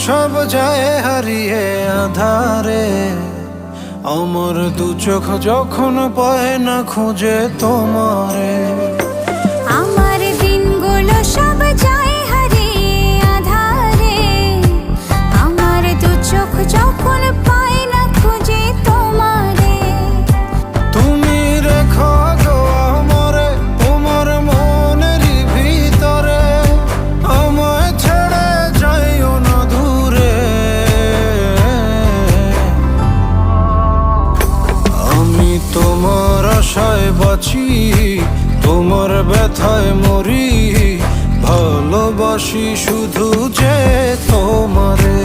সব যায় হারিয়ে আধারে। আমার দু চোখ যখন পায় না খুঁজে তোমারে। আমার দিনগুলো সব যায় হারিয়ে আঁধারে। আমার দু চোখ যখন পায় না খুঁজে তোমারে। তুমি রেখো গো আমারে তোমার মনেরই ভিতরে, আমায় ছেড়ে যাইও না দূরে। আমি তোমার আশায় বাঁচি, তোমার ব্যথায় মরি, ভালোবাসি শুধু যে তোমারে।